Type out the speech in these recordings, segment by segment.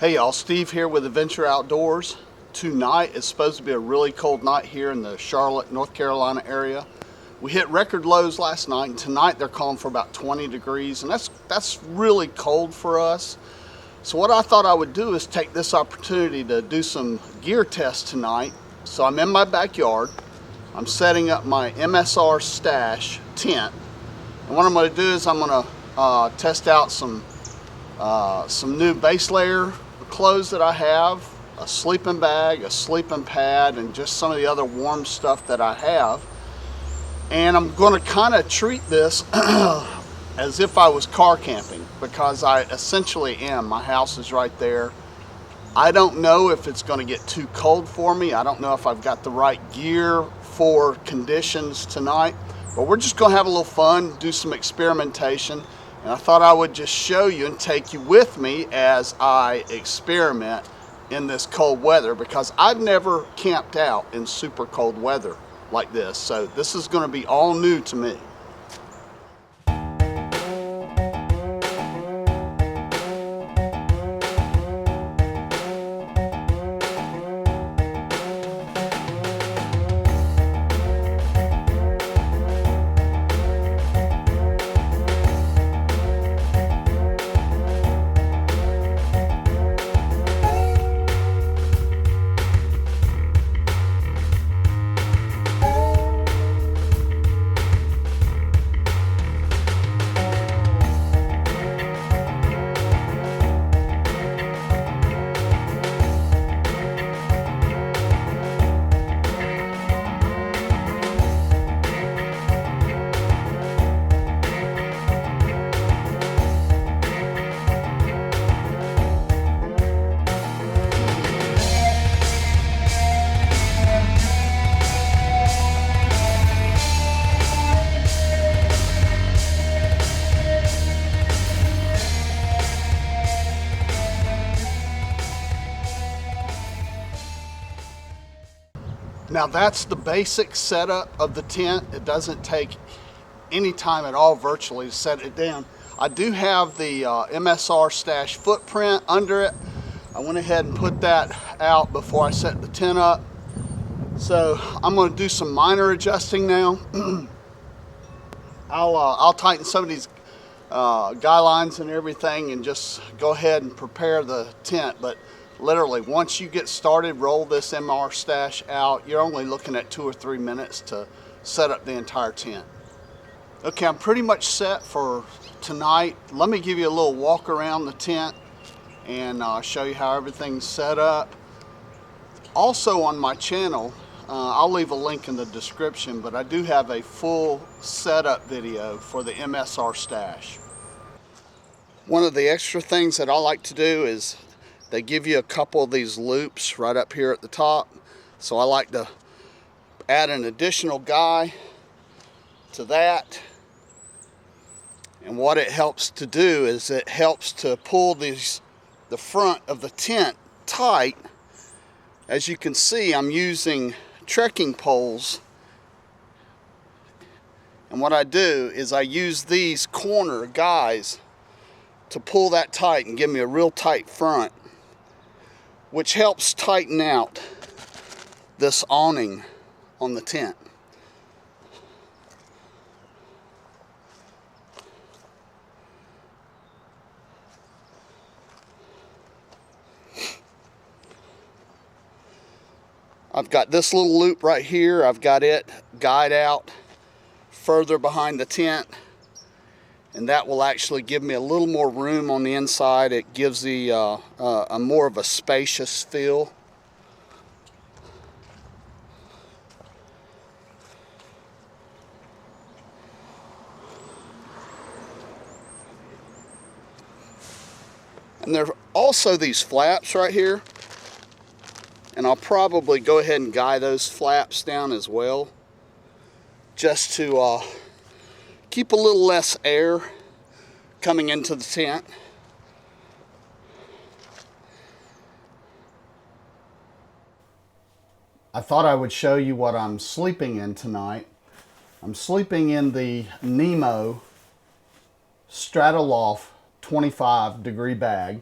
Hey y'all, Steve here with Adventure Outdoors. Tonight is supposed to be a really cold night here in the Charlotte, North Carolina area. We hit record lows last night, and tonight they're calling for about 20 degrees, and that's really cold for us. So what I thought I would do is take this opportunity to do some gear tests tonight. So I'm in my backyard. I'm setting up my MSR Stash Tent, and what I'm going to do is I'm going to test out some new base layer clothes that I have, a sleeping bag, a sleeping pad, and just some of the other warm stuff that I have. And I'm going to kind of treat this as if I was car camping, because I essentially am. My house is right there. I don't know if it's going to get too cold for me. I don't know if I've got the right gear for conditions tonight, but we're just going to have a little fun, do some experimentation. And I thought I would just show you and take you with me as I experiment in this cold weather, because I've never camped out in super cold weather like this. So this is going to be all new to me. Now that's the basic setup of the tent. It doesn't take any time at all virtually to set it down. I do have the MSR Stash footprint under it. I went ahead and put that out before I set the tent up. So I'm going to do some minor adjusting now. I'll tighten some of these guy lines and everything and just go ahead and prepare the tent. But literally, once you get started, roll this MSR Stash out, you're only looking at 2 or 3 minutes to set up the entire tent. Okay, I'm pretty much set for tonight. Let me give you a little walk around the tent and show you how everything's set up. Also on my channel, I'll leave a link in the description, but I do have a full setup video for the MSR Stash. One of the extra things that I like to do is they give you a couple of these loops right up here at the top. So I like to add an additional guy to that. And what it helps to do is it helps to pull the front of the tent tight. As you can see, I'm using trekking poles. And what I do is I use these corner guys to pull that tight and give me a real tight front, which helps tighten out this awning on the tent. I've got this little loop right here. I've got it guyed out further behind the tent, and that will actually give me a little more room on the inside. It gives the a more of a spacious feel. And there are also these flaps right here, and I'll probably go ahead and guy those flaps down as well, just to keep a little less air coming into the tent. I thought I would show you what I'm sleeping in tonight. I'm sleeping in the Nemo Strataloft 25 degree bag.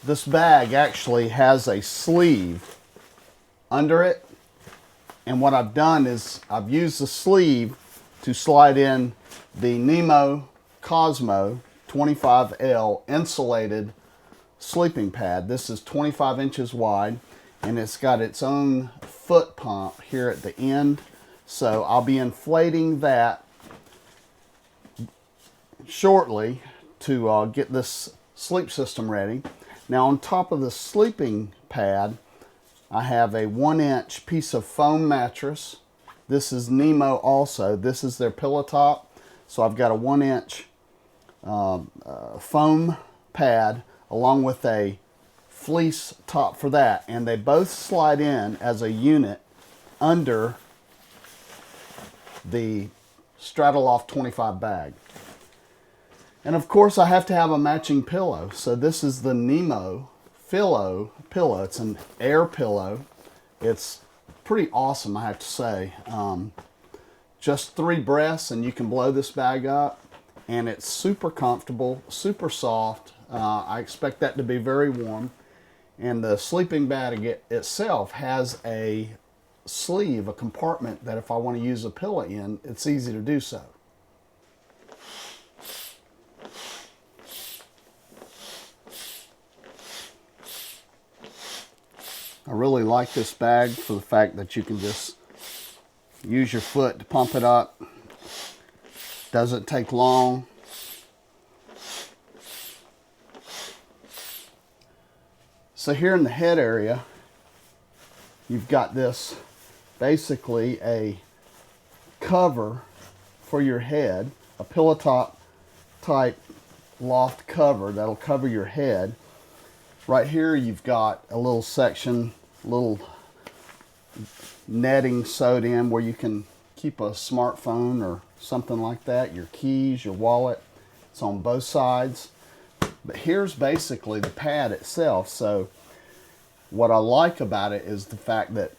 This bag actually has a sleeve under it, and what I've done is I've used the sleeve to slide in the Nemo Cosmo 25L insulated sleeping pad. This is 25 inches wide, and it's got its own foot pump here at the end. So I'll be inflating that shortly to get this sleep system ready. Now on top of the sleeping pad, I have a 1-inch piece of foam mattress. This is Nemo also. This is their pillow top. So I've got a 1-inch foam pad along with a fleece top for that. And they both slide in as a unit under the Strataloft 25 bag. And of course I have to have a matching pillow. So this is the Nemo pillow. It's an air pillow. It's pretty awesome, I have to say. Just 3 breaths and you can blow this bag up, and it's super comfortable, super soft. I expect that to be very warm. And the sleeping bag itself has a sleeve, a compartment that if I want to use a pillow in, it's easy to do so. I really like this bag for the fact that you can just use your foot to pump it up. Doesn't take long. So here in the head area, you've got this basically a cover for your head, a pillow top type loft cover that'll cover your head. Right here you've got a little section, little netting sewed in where you can keep a smartphone or something like that, your keys, your wallet. It's on both sides. But here's basically the pad itself. So what I like about it is the fact that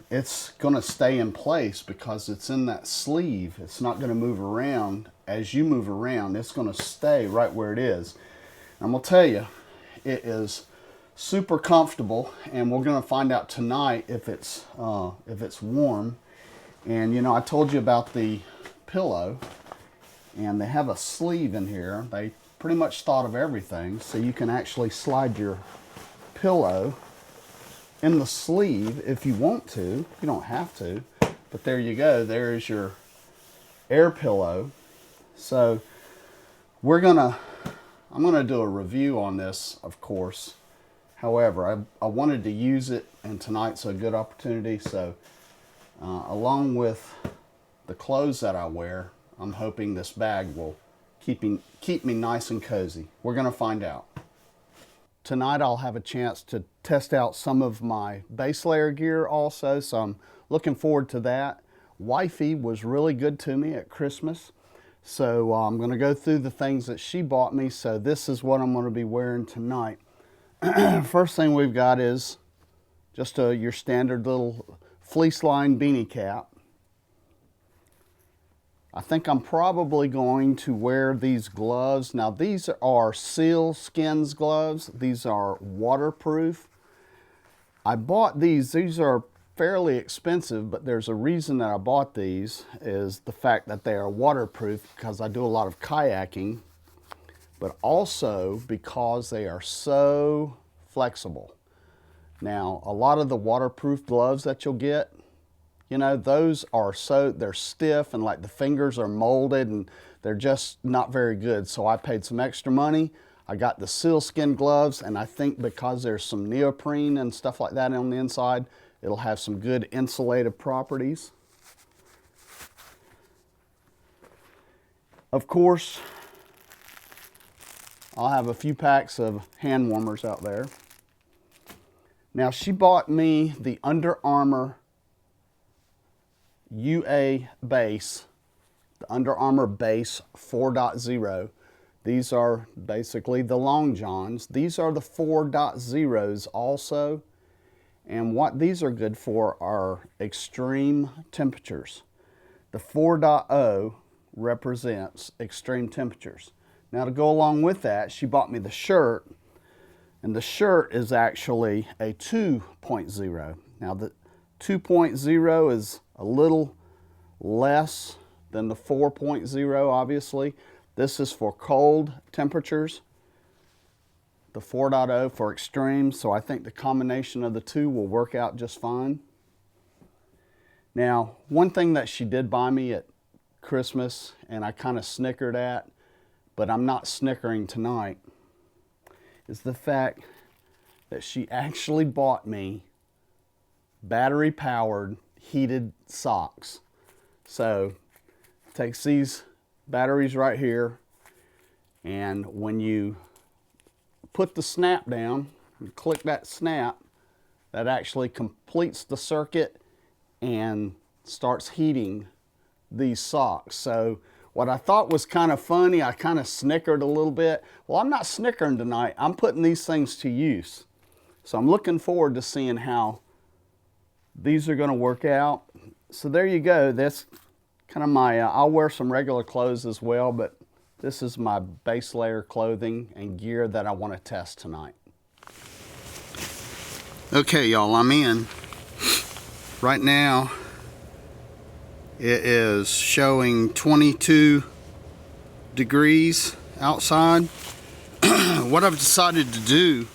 it's going to stay in place because it's in that sleeve. It's not going to move around. As you move around, it's going to stay right where it is. I'm going to tell you, it is super comfortable, and we're going to find out tonight if it's warm. And you know, I told you about the pillow, and they have a sleeve in here. They pretty much thought of everything, so you can actually slide your pillow in the sleeve if you want to. You don't have to, but there you go. There's your air pillow. So I'm gonna do a review on this, of course. However, I wanted to use it, and tonight's a good opportunity. So along with the clothes that I wear, I'm hoping this bag will keep me nice and cozy. We're gonna find out. Tonight I'll have a chance to test out some of my base layer gear also, so I'm looking forward to that. Wifey was really good to me at Christmas, so I'm going to go through the things that she bought me. So this is what I'm going to be wearing tonight. First thing we've got is just your standard little fleece lined beanie cap. I think I'm probably going to wear these gloves. Now these are seal skins gloves. These are waterproof. I bought these are fairly expensive, but there's a reason that I bought these, is the fact that they are waterproof because I do a lot of kayaking, but also because they are so flexible. Now, a lot of the waterproof gloves that you'll get, you know, they're stiff and like the fingers are molded and they're just not very good. So I paid some extra money. I got the sealskin gloves, and I think because there's some neoprene and stuff like that on the inside, it'll have some good insulative properties. Of course, I'll have a few packs of hand warmers out there. Now, she bought me the Under Armour UA base, the Under Armour base 4.0. These are basically the long johns. These are the 4.0s also. And what these are good for are extreme temperatures. The 4.0 represents extreme temperatures. Now to go along with that, she bought me the shirt, and the shirt is actually a 2.0. Now the 2.0 is a little less than the 4.0, obviously. This is for cold temperatures, the 4.0 for extreme, so I think the combination of the two will work out just fine. Now, one thing that she did buy me at Christmas, and I kind of snickered at, but I'm not snickering tonight, is the fact that she actually bought me battery-powered heated socks. So, takes these batteries right here, and when you put the snap down, you click that snap, that actually completes the circuit and starts heating these socks. So what I thought was kind of funny, I kind of snickered a little bit. Well, I'm not snickering tonight. I'm putting these things to use. So I'm looking forward to seeing how these are going to work out. So there you go. That's kind of my, I'll wear some regular clothes as well, but this is my base layer clothing and gear that I want to test tonight. Okay, y'all, I'm in. Right now, it is showing 22 degrees outside. What I've decided to do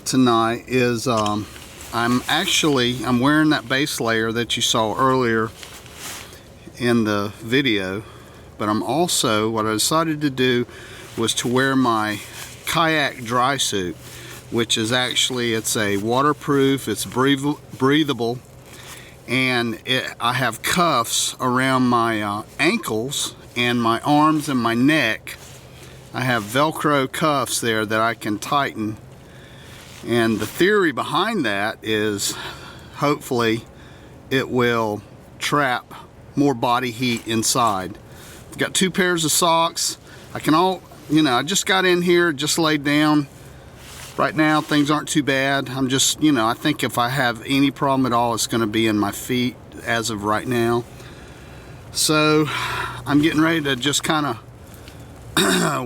tonight is I'm wearing that base layer that you saw earlier in the video, but I'm also, what I decided to do was to wear my Kayak Dry Suit, which is actually, it's a waterproof, it's breathable, and I have cuffs around my ankles and my arms and my neck. I have Velcro cuffs there that I can tighten, and the theory behind that is hopefully it will trap more body heat inside. I've got 2 pairs of socks. I just got in here, just laid down. Right now, things aren't too bad. I'm just, I think if I have any problem at all, it's going to be in my feet as of right now. So, I'm getting ready to just kind of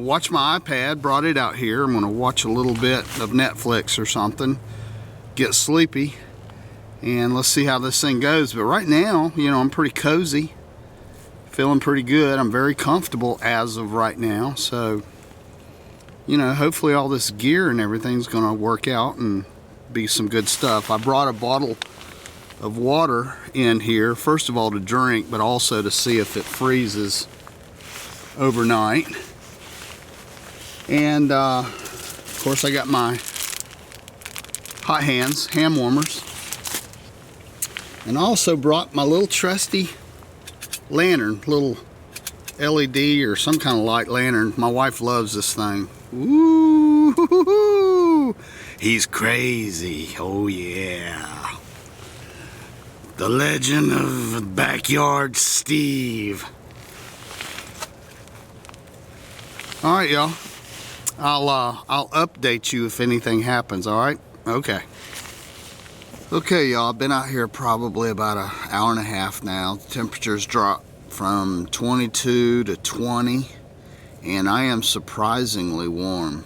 watch my iPad. Brought it out here. I'm going to watch a little bit of Netflix or something. Get sleepy. And let's see how this thing goes. But right now, I'm pretty cozy. Feeling pretty good. I'm very comfortable as of right now. So, hopefully all this gear and everything's going to work out and be some good stuff. I brought a bottle of water in here, first of all to drink, but also to see if it freezes overnight. And of course I got my hot hands, hand warmers. And I also brought my little trusty lantern, little LED or some kind of light lantern. My wife loves this thing. Ooh, he's crazy. Oh yeah. The legend of Backyard Steve. All right, y'all. I'll update you if anything happens. All right. Okay. Okay, y'all. I've been out here probably about an hour and a half now. The temperature's dropped from 22 to 20. And I am surprisingly warm.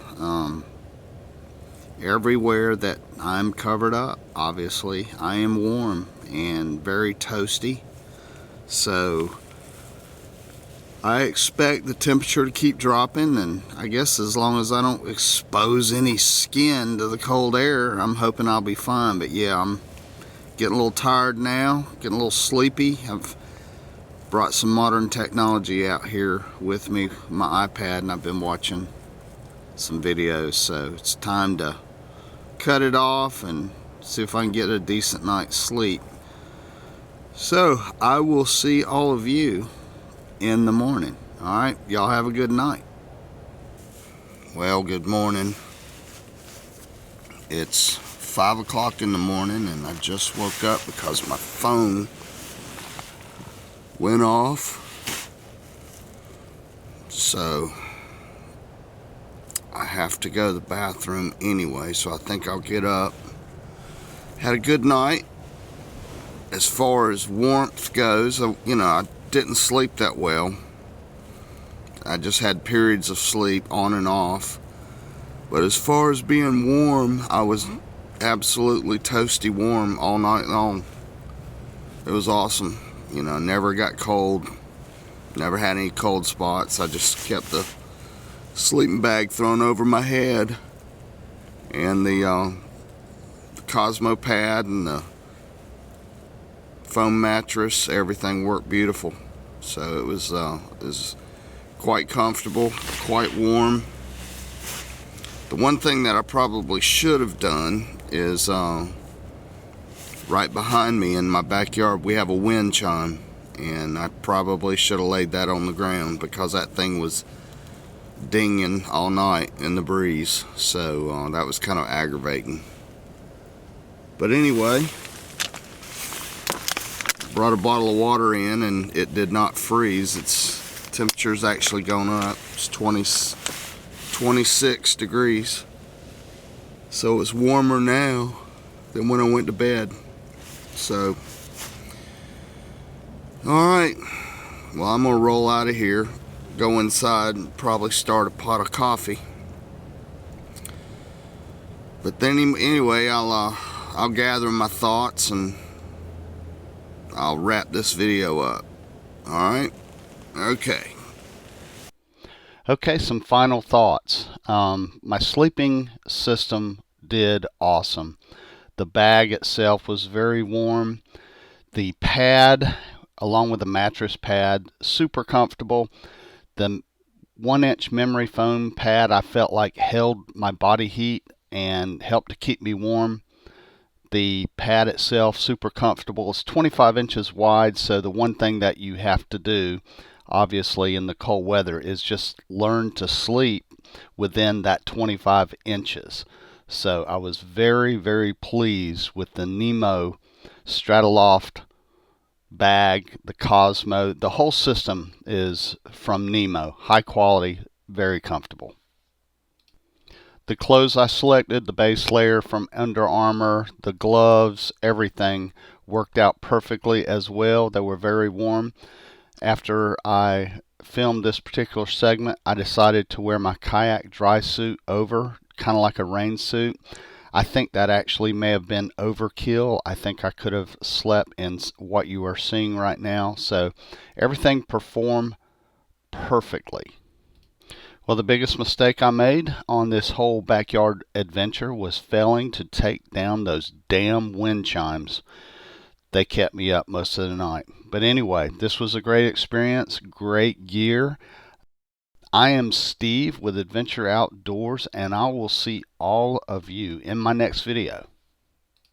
Everywhere that I'm covered up, obviously, I am warm and very toasty. So I expect the temperature to keep dropping, and I guess as long as I don't expose any skin to the cold air, I'm hoping I'll be fine. But yeah, I'm getting a little tired now, getting a little sleepy. I've brought some modern technology out here with me, my iPad, and I've been watching some videos, so it's time to cut it off and see if I can get a decent night's sleep. So I will see all of you in the morning. All right, y'all have a good night. Well, good morning. It's 5 o'clock in the morning, and I just woke up because my phone went off. So I have to go to the bathroom anyway, so I think I'll get up. Had a good night as far as warmth goes. I didn't sleep that well. I just had periods of sleep on and off. But as far as being warm, I was absolutely toasty warm all night long. It was awesome. You know, never got cold. Never had any cold spots. I just kept the sleeping bag thrown over my head. And the Cosmo pad and the foam mattress, everything worked beautiful. So it was quite comfortable, quite warm. The one thing that I probably should have done is right behind me in my backyard we have a wind chime, and I probably should have laid that on the ground because that thing was dinging all night in the breeze. So that was kind of aggravating. But anyway, brought a bottle of water in and it did not freeze. Its temperature's actually gone up. It's 26 degrees. So it's warmer now than when I went to bed. So, alright. Well, I'm gonna roll out of here, go inside and probably start a pot of coffee. But then anyway, I'll gather my thoughts and I'll wrap this video up. Alright? Okay. Okay, some final thoughts. My sleeping system did awesome. The bag itself was very warm. The pad, along with the mattress pad, super comfortable. The 1-inch memory foam pad I felt like held my body heat and helped to keep me warm. The pad itself, super comfortable. It's 25 inches wide, so the one thing that you have to do, obviously in the cold weather, is just learn to sleep within that 25 inches. So I was very, very pleased with the Nemo Strataloft bag, the Cosmo. The whole system is from Nemo. High quality, very comfortable. The clothes I selected, the base layer from Under Armour, the gloves, everything worked out perfectly as well. They were very warm. After I filmed this particular segment, I decided to wear my Kayak Dry Suit over, kind of like a rain suit. I think that actually may have been overkill. I think I could have slept in what you are seeing right now. So everything performed perfectly. Well, the biggest mistake I made on this whole backyard adventure was failing to take down those damn wind chimes. They kept me up most of the night. But anyway, this was a great experience, great gear. I am Steve with Adventure Outdoors, and I will see all of you in my next video.